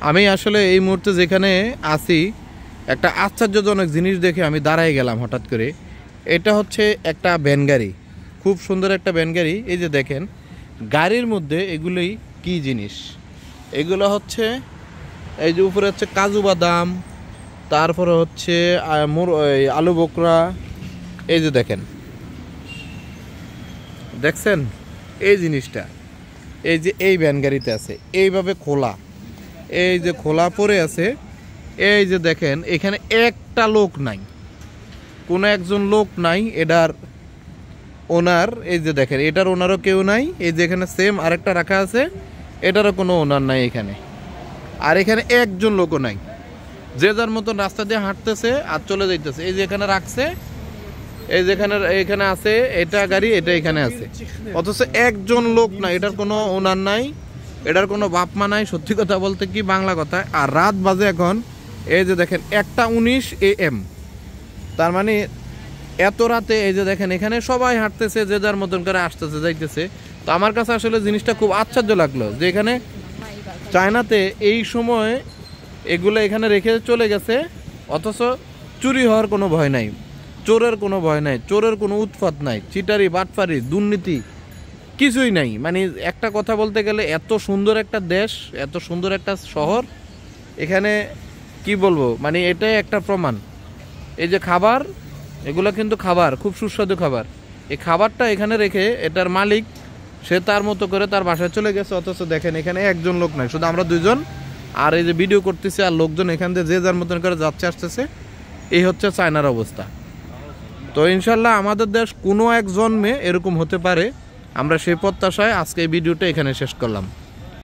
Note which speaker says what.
Speaker 1: আমি আসলে এই মুহূর্তে যেখানে আছি একটা আশ্চর্যজনক জিনিস দেখে আমি দাঁড়ায় গেলাম হঠাৎ করে। এটা হচ্ছে একটা ভ্যান গাড়ি, খুব সুন্দর একটা ভ্যান গাড়ি। এই যে দেখেন গাড়ির মধ্যে এগুলোই কি জিনিস, এগুলো হচ্ছে এই যে উপরে হচ্ছে কাজু বাদাম, তারপরে হচ্ছে আলু বোকরা। এই যে দেখছেন এই জিনিসটা, এই যে এই ভ্যান গাড়িতে আছে এইভাবে খোলা, এই যে খোলা পড়ে আছে। এই যে দেখেন এখানে একটা লোক নাই, কোনো একজন লোক নাই। এটার ওনার, এই যে দেখেন এটার ওনারও কেউ নাই। এই যে এখানে সেম আরেকটা রাখা আছে, এটারও কোনো ওনার নাই এখানে। আর এখানে একজন লোকও নাই, যে যার মতন রাস্তা দিয়ে হাঁটতেছে আর চলে যাইতেছে। এই যে এখানে রাখছে, এই যেখানে এখানে আছে এটা গাড়ি, এটা এখানে আছে, অথচ একজন লোক নাই, এটার কোনো ওনার নাই, এটার কোনো বাপ মা নাই। সত্যি কথা বলতে কি, বাংলা কথা। আর রাত বাজে এখন এই যে দেখেন 1:19 AM, তার মানে এত রাতে এই যে দেখেন এখানে সবাই হাঁটতেছে, যে যার মতন করে আসতেছে যাইতেছে। তো আমার কাছে আসলে জিনিসটা খুব আশ্চর্য লাগলো যে এখানে চায়নাতে এই সময় এগুলো এখানে রেখে চলে গেছে, অথচ চুরি হওয়ার কোনো ভয় নাই, চোরের কোনো ভয় নাই, চোরের কোনো উৎপাত নাই, চিটারি বাটপারি দুর্নীতি কিছুই নাই। মানে একটা কথা বলতে গেলে এত সুন্দর একটা দেশ, এত সুন্দর একটা শহর, এখানে কি বলবো, মানে এটাই একটা প্রমাণ। এই যে খাবার, এগুলো কিন্তু খাবার, খুব সুস্বাদু খাবার। এই খাবারটা এখানে রেখে এটার মালিক সে তার মতো করে তার বাসায় চলে গেছে, অথচ দেখেন এখানে একজন লোক নাই, শুধু আমরা দুইজন। আর এই যে ভিডিও করতেছি, আর লোকজন এখান দিয়ে যে যার মতন করে যাচ্ছে আসতেছে। এই হচ্ছে চায়নার অবস্থা। তো ইনশাল্লাহ আমাদের দেশ কোনো এক জন্মে এরকম হতে পারে, আমরা সেই প্রত্যাশায় আজকে এই ভিডিওটা এখানে শেষ করলাম।